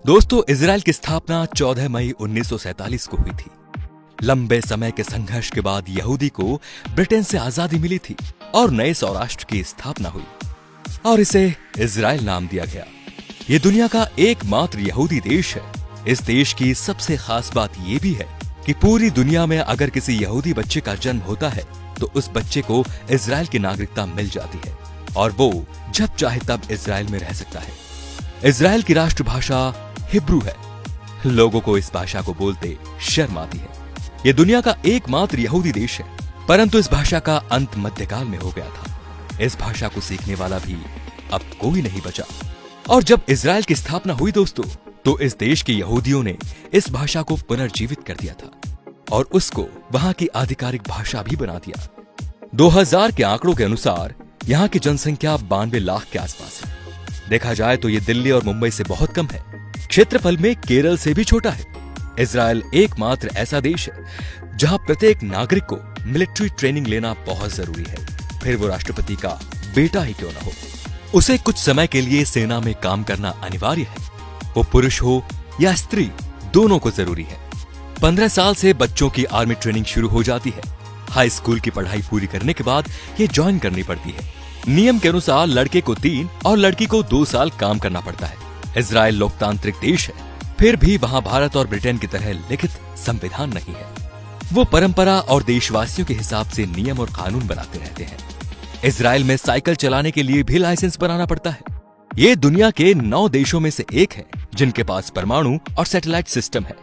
दोस्तों, इजराइल की स्थापना 14 मई 1947 को हुई थी। लंबे समय के संघर्ष के बाद यहूदी को ब्रिटेन से आजादी मिली थी और नए सौराष्ट्र की स्थापना हुई और इसे इजराइल नाम दिया गया। ये दुनिया का एकमात्र यहूदी देश है। इस देश की सबसे खास बात यह भी है कि पूरी दुनिया में अगर किसी यहूदी बच्चे का जन्म होता है तो उस बच्चे को इजराइल की नागरिकता मिल जाती है और वो जब चाहे तब इजराइल में रह सकता है। इजराइल की राष्ट्रभाषा हिब्रू है। लोगों को इस भाषा को बोलते शर्म आती है। यह दुनिया का एकमात्र यहूदी देश है, परंतु इस भाषा का अंत मध्यकाल में हो गया था। इस भाषा को सीखने वाला भी अब कोई नहीं बचा। और जब इजराइल की स्थापना हुई दोस्तों, तो इस देश के यहूदियों ने इस भाषा को पुनर्जीवित कर दिया था और उसको वहां की आधिकारिक भाषा भी बना दिया। 2000 के आंकड़ों के अनुसार यहाँ की जनसंख्या 92 लाख के आसपास है। देखा जाए तो ये दिल्ली और मुंबई से बहुत कम है। क्षेत्रफल में केरल से भी छोटा है। इजराइल एकमात्र ऐसा देश है जहां प्रत्येक नागरिक को मिलिट्री ट्रेनिंग लेना बहुत जरूरी है, फिर वो राष्ट्रपति का बेटा ही क्यों ना हो। उसे कुछ समय के लिए सेना में काम करना अनिवार्य है। वो पुरुष हो या स्त्री, दोनों को जरूरी है। 15 साल से बच्चों की आर्मी ट्रेनिंग शुरू हो जाती है। हाई स्कूल की पढ़ाई पूरी करने के बाद ये ज्वाइन करनी पड़ती है। नियम के अनुसार लड़के को 3 और लड़की को 2 साल काम करना पड़ता है। इजराइल लोकतांत्रिक देश है, फिर भी वहां भारत और ब्रिटेन की तरह लिखित संविधान नहीं है। वो परंपरा और देशवासियों के हिसाब से नियम और कानून बनाते रहते हैं। इजराइल में साइकिल चलाने के लिए भी लाइसेंस बनाना पड़ता है। ये दुनिया के 9 देशों में से एक है जिनके पास परमाणु और सैटेलाइट सिस्टम है।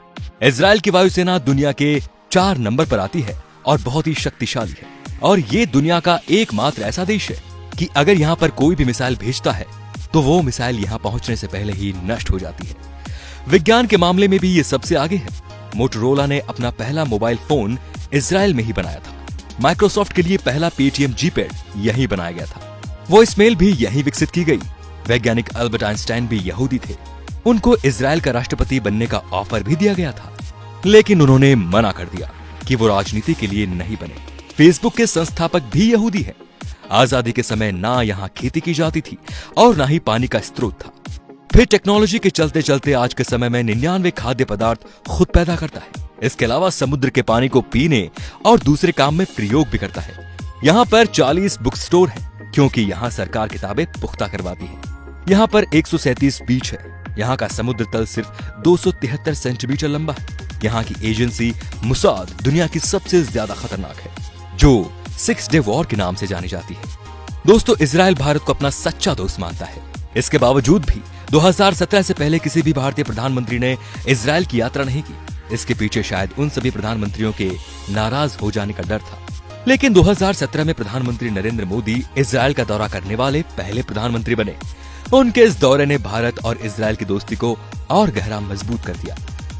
इजराइल की वायुसेना दुनिया के 4 नंबर पर आती है और बहुत ही शक्तिशाली है। और ये दुनिया का एकमात्र ऐसा देश है कि अगर यहाँ पर कोई भी मिसाइल भेजता है तो वो मिसाइल यहाँ पहुंचने से पहले ही नष्ट हो जाती है। विज्ञान के मामले में भी ये सबसे आगे है। मोटोरोला ने अपना पहला मोबाइल फोन इजराइल में ही बनाया था। माइक्रोसॉफ्ट के लिए पहला पेटीएम जीपैड यहीं बनाया गया था। वॉइस मेल भी यहीं विकसित की गई। वैज्ञानिक अल्बर्ट आइंस्टाइन भी यहूदी थे। उनको इजराइल का राष्ट्रपति बनने का ऑफर भी दिया गया था, लेकिन उन्होंने मना कर दिया कि वो राजनीति के लिए नहीं बने। फेसबुक के संस्थापक भी यहूदी हैं। आजादी के समय ना यहाँ खेती की जाती थी और ना ही पानी का स्रोत था। फिर टेक्नोलॉजी के चलते चलते आज के समय में 99 खाद्य पदार्थ खुद पैदा करता है। इसके अलावा समुद्र के पानी को पीने और दूसरे काम में प्रयोग भी करता है। यहाँ पर 40 बुक स्टोर है क्योंकि यहाँ सरकार किताबें पुख्ता करवाती है। यहाँ पर 137 बीच है। यहाँ का समुद्र तल सिर्फ 273 सेंटीमीटर लंबा है। यहाँ की एजेंसी मुसाद दुनिया की सबसे ज्यादा खतरनाक है, जो 6 डे वॉर के नाम से जानी जाती है। दोस्तों, इजराइल भारत को अपना सच्चा दोस्त मानता है। इसके बावजूद भी 2017 से पहले किसी भी भारतीय प्रधानमंत्री ने इजराइल की यात्रा नहीं की। इसके पीछे शायद उन सभी प्रधानमंत्रियों के नाराज हो जाने का डर था। लेकिन 2017 में प्रधानमंत्री नरेंद्र मोदी इजराइल का दौरा करने वाले पहले प्रधानमंत्री बने। उनके इस दौरे ने भारत और इजराइल की दोस्ती को और गहरा मजबूत कर दिया।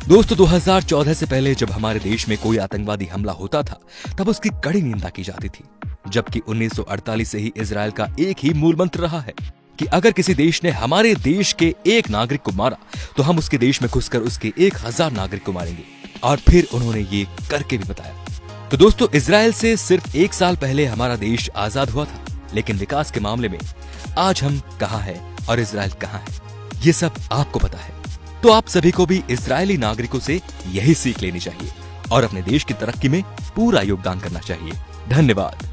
दोस्तों, 2014 से पहले जब हमारे देश में कोई आतंकवादी हमला होता था तब उसकी कड़ी निंदा की जाती थी, जबकि 1948 से ही इजराइल का एक ही मूल मंत्र रहा है कि अगर किसी देश ने हमारे देश के एक नागरिक को मारा तो हम उसके देश में घुसकर उसके 1000 नागरिक को मारेंगे। और फिर उन्होंने ये करके भी बताया। तो दोस्तों, इजराइल से सिर्फ 1 साल पहले हमारा देश आजाद हुआ था, लेकिन विकास के मामले में आज हम कहाँ हैं और इजराइल कहाँ है, ये सब आपको पता है। तो आप सभी को भी इजरायली नागरिकों से यही सीख लेनी चाहिए और अपने देश की तरक्की में पूरा योगदान करना चाहिए। धन्यवाद।